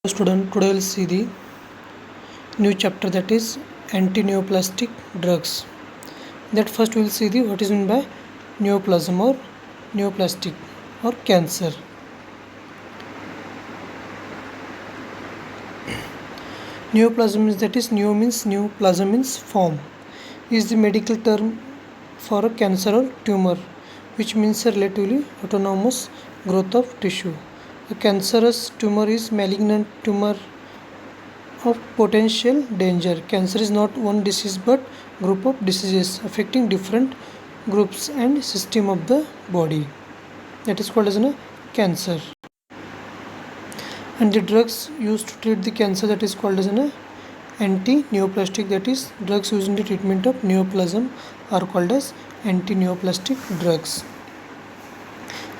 Student, today we'll see the new chapter, that is anti-neoplastic drugs. That first we'll see the what is meant by neoplasm or neoplastic or cancer. Neoplasm means, that is neo means new, plasm means form, is the medical term for a cancer or tumor, which means a relatively autonomous growth of tissue. A cancerous tumor is malignant tumor of potential danger. Cancer is not one disease but group of diseases affecting different groups and system of the body. That is called as a cancer. And the drugs used to treat the cancer, that is called as an anti-neoplastic, that is drugs used in the treatment of neoplasm are called as anti-neoplastic drugs.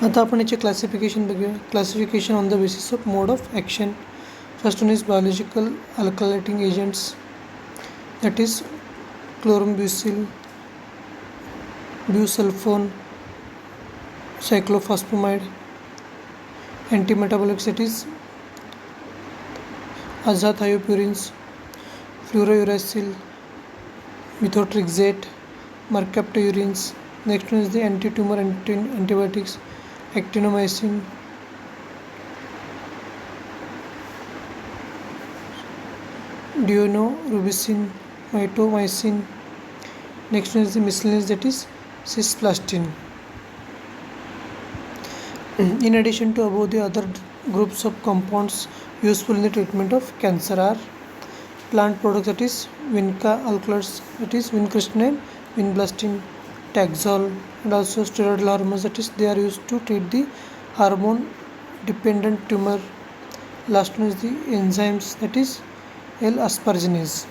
आता आपण याचे classification बघूया. Classification on the basis of mode of action. First one is biological alkylating agents, that is chlorombucil, busulfone, cyclophosphamide. Antimetabolics, that is azathioprines, fluorouracil, methotrexate, mercapturins. Next one is the anti-tumor antibiotics, actinomycin, deoxyribonuclein, mitomycin. Next one is the miscellaneous, that is cisplatin. In addition to above, the other groups of compounds useful in the treatment of cancer are plant products, that is vinca alkaloids, that is vincristine, vinblastine, Taxol, and also steroidal hormones, that is they are used to treat the hormone dependent tumor. Last one is the enzymes, that is L-asparginase.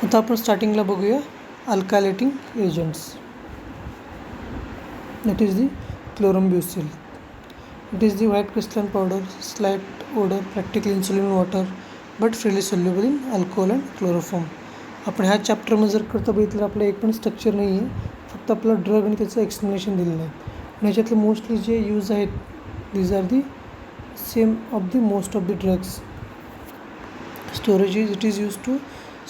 आता आपण स्टार्टिंगला बघूया अल्कायलेटिंग agents. that is the chlorombucil. It is the white crystalline powder, slight odor, practically insoluble in water but freely soluble in alcohol and chloroform. आपण ह्या चॅप्टरमध्ये जर करता बघितलं आपलं एक पण स्ट्रक्चर नाही आहे, फक्त आपला ड्रग आणि त्याचं एक्सप्लेनेशन दिलेलं आहे. आणि ह्याच्यातले मोस्टली जे यूज आहेत, these are the same of the most of the drugs. Storage is, it is use to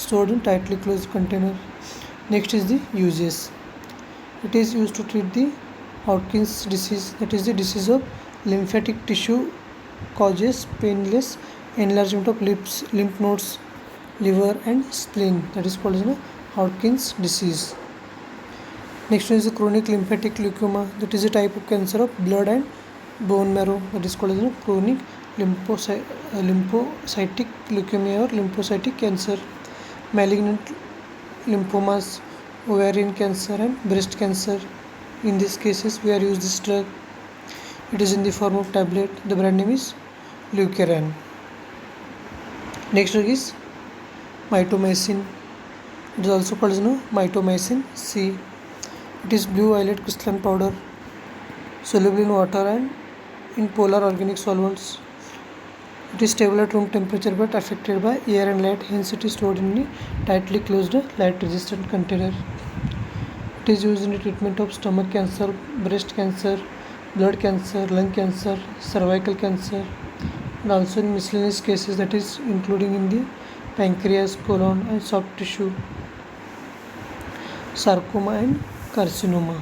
stored in tightly closed container. Next is the uses. It is used to treat the Hodgkin's disease, that is the disease of lymphatic tissue, causes painless enlargement of lymph nodes, liver and spleen, that is called as Hodgkin's disease. Next one is the chronic lymphatic leukemia, that is a type of cancer of blood and bone marrow, that is called as chronic lymphocytic leukemia or lymphocytic cancer. Malignant lymphomas, ovarian cancer and breast cancer. In these cases we are using this drug. It is in the form of tablet. The brand name is Leukeran. Next drug is mitomycin. It is also called as mitomycin C. It is blue violet crystalline powder, soluble in water and in polar organic solvents. It is stable at room temperature but affected by air and light, hence it is stored in a tightly closed light resistant container. It is used in the treatment of stomach cancer, breast cancer, blood cancer, lung cancer, cervical cancer, and also in miscellaneous cases, that is including in the pancreas, colon and soft tissue, sarcoma and carcinoma.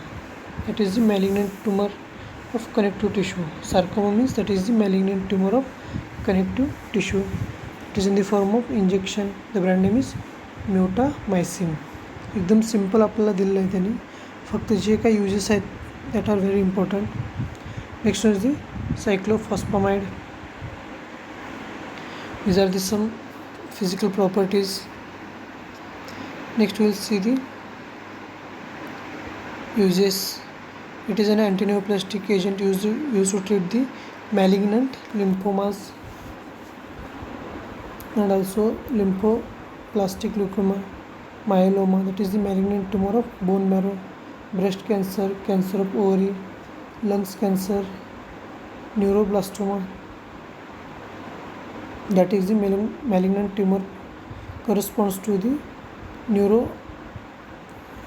That is the malignant tumor of connective tissue. Sarcoma means that is the malignant tumor of connective tissue. It is in the form of injection. The brand name is म्यूटामायसिन. एकदम simple आपल्याला दिलेलं आहे त्यांनी, फक्त जे काही uses आहेत that are very important. Next is the cyclophosphamide. these are the some physical properties. Next we will see the uses. It is an antineoplastic agent used to treat the malignant lymphomas and also lymphoplastic leukemia, myeloma, that is the malignant tumor of bone marrow, breast cancer, cancer of ovary, lungs cancer, neuroblastoma, that is the malignant tumor corresponds to the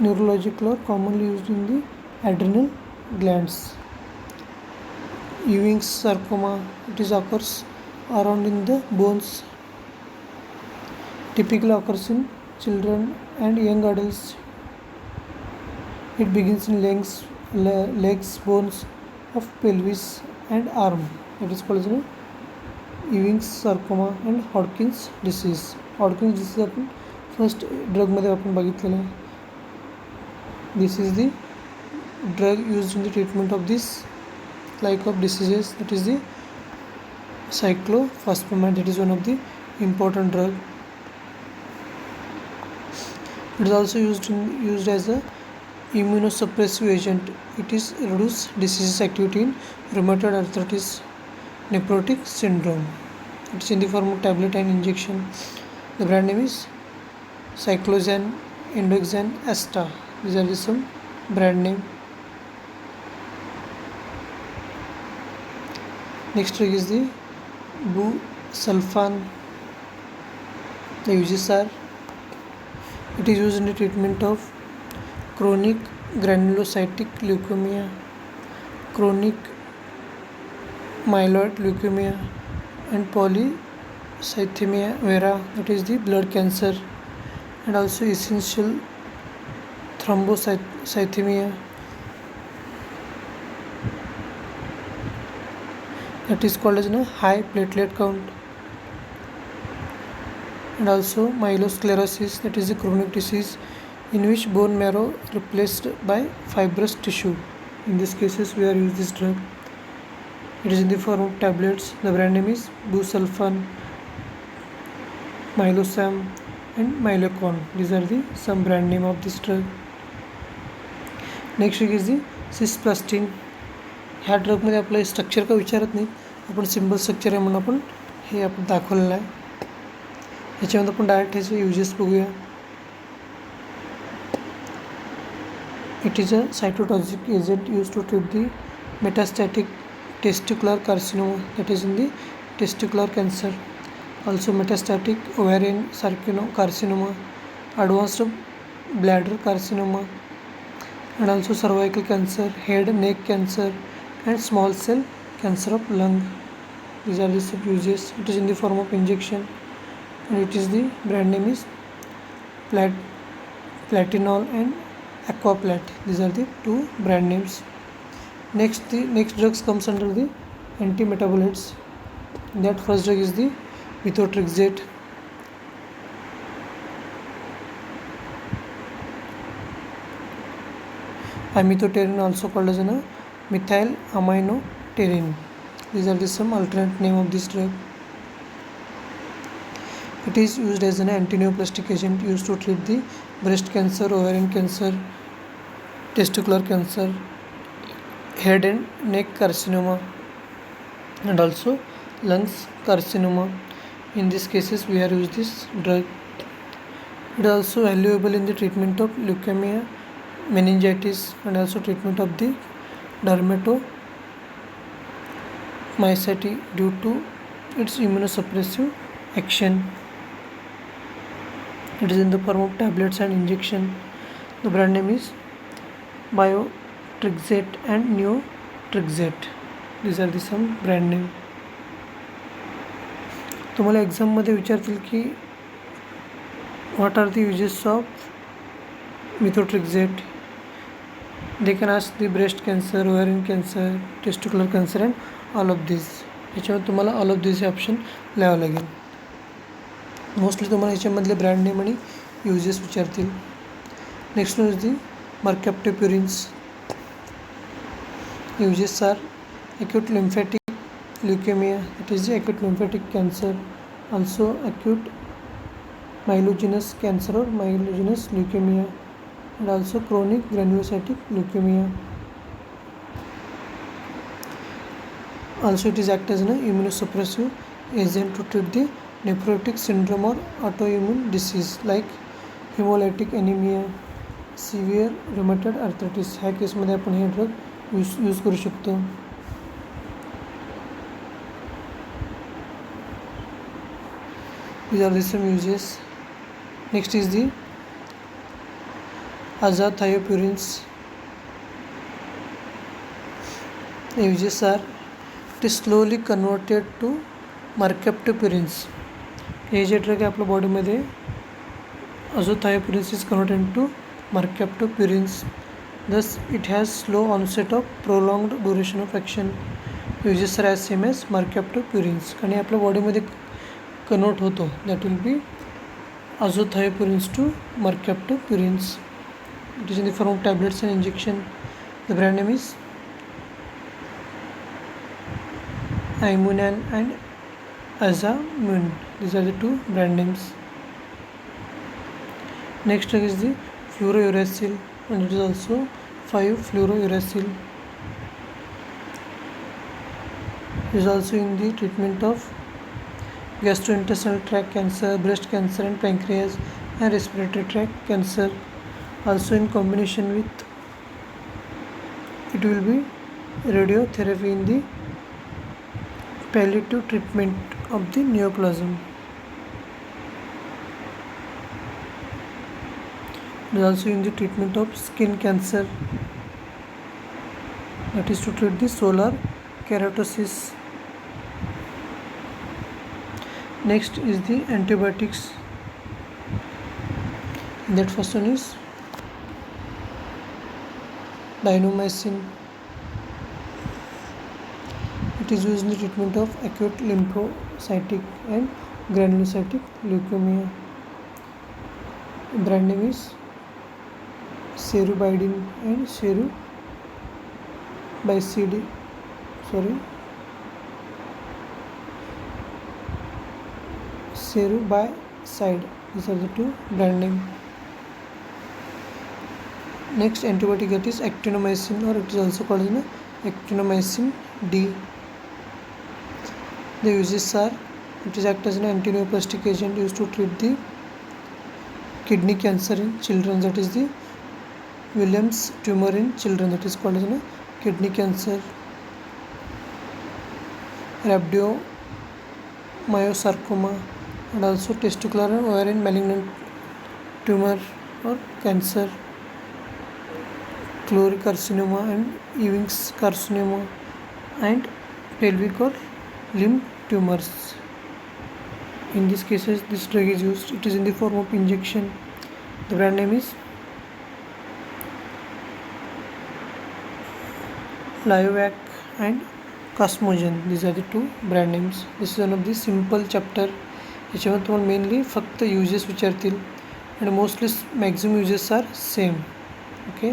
neurological or commonly used in the adrenal glands. Ewing's sarcoma, it is occurs around in the bones. Typically occurs in children and young adults. It begins in legs, bones of pelvis and arm. That is called as Ewing's sarcoma and Hodgkin's disease. Hodgkin's disease आपण first ड्रगमध्ये आपण बघितलेलं आहे. This is the drug used in the treatment of this like of diseases. That is the cyclophosphamide. That is one of the important drug. It is also used as a immunosuppressive agent. It is reduce disease activity in rheumatoid arthritis, nephrotic syndrome. It is in the form of tablet and injection. The brand name is Cyclozan, Endoxan, Asta. These are the some brand name. Next drug is the busulfan. The uses are: it is used in the treatment of chronic granulocytic leukemia, chronic myeloid leukemia, and polycythemia vera, that is the blood cancer, and also essential thrombocythemia, that is called as high platelet count, and also myelosclerosis, that is a chronic disease in which bone marrow replaced by fibrous tissue. In these cases we are using this drug. It is in the form of tablets. The brand name is busulfan, Milosam, and Milocon. These are the some brand name of this drug. Next is the सिस्प्लास्टिन. ह्या ड्रगमध्ये आपलं structure का विचारत नाही, आपण simple structure आहे म्हणून आपण हे आपण दाखवलेलं आहे. ह्याच्यामध्ये आपण डायरेक्ट ह्याचे युजेस बघूया. It is a cytotoxic agent used to treat the metastatic testicular carcinoma, that is in the testicular cancer, also metastatic ovarian carcinoma, advanced bladder carcinoma, and also cervical cancer, head neck cancer, and small cell cancer of lung. These are the uses. It is in the form of injection, and it is the brand name is Platinol and Aquaplat. These are the two brand names. The next drugs comes under the antimetabolites. That first drug is the methotrexate. Amycretin, also called as methyl aminopterin. These are the some alternate name of this drug. It is used as an antineoplastic agent used to treat the breast cancer, ovarian cancer, testicular cancer, head and neck carcinoma, and also lungs carcinoma. In these cases we are using this drug. It is also valuable in the treatment of leukemia, meningitis, and also treatment of the dermatomyositis due to its immunosuppressive action. It is in the form of tablets and injection. The brand name is Biotrixate and Neotrixate. These are the some brand name. तुम्हाला एक्झाममध्ये विचारतील की what are the uses of methotrexate. They can ask the breast cancer, ovarian cancer, testicular cancer, and all of these. ह्याच्यामध्ये तुम्हाला all of these हे option लिहावं लागेल. Mostly तुम्हाला ह्याच्यामधले ब्रँड नेम आणि युजेस विचारतील. Next is the mercaptopurines. Uses are acute lymphatic leukemia, that is the acute lymphatic cancer, also acute myelogenous cancer or myelogenous leukemia, and also chronic granulocytic leukemia. Also it is act as an immunosuppressive agent to treat the nephrotic syndrome or autoimmune disease like hemolytic anemia, severe rheumatoid arthritis. ह्या केसमध्ये आपण हे drug use करू शकतो. These are the some uses. Next is the azathioprins. The uses are: it is slowly converted to mercaptopurines. हे जे drug आहे आपल्या बॉडीमध्ये azathioprines is converted into mercaptopurines. Thus, it has slow onset of prolonged duration of action. Uses are as same as mercaptopurines. आणि आपल्या बॉडीमध्ये convert होतो. That will be azathioprines to mercaptopurines. It is in the form of tablets and injection. The brand name is Imunan and Azamun. These are the two brand names. Next drug is the fluorouracil, and it is also 5-fluorouracil. It is also in the treatment of gastrointestinal tract cancer, breast cancer, and pancreas and respiratory tract cancer. Also in combination with it will be radiotherapy in the palliative treatment of the neoplasm. It is also in the treatment of skin cancer, that is to treat the solar keratosis. Next is the antibiotics. That first one is dinomycin. It is used in the treatment of acute lymphocytic and granulocytic leukemia. Brand name is Cerubidin and Cerubicid. Cerubicide. These are the two brand name. Next antibiotic, that is actinomycin, or it is also called as actinomycin D. The uses are, it is act as an antineoplastic agent used to treat the kidney cancer in children, that is the Williams tumor in children, that is called as kidney cancer. Rhabdomyosarcoma, and also testicular and ovarian malignant tumor or cancer, chlorocarcinoma and Ewing's carcinoma, and pelvic or limb tumors. In these cases, this drug is used. It is in the form of injection. The brand name is Liovac and Cosmogen. These are the two brand names. This is one of the simple chapter. याच्यामध्ये तुम्हाला mainly फक्त uses विचारतील आणि mostly maximum uses are same. Okay.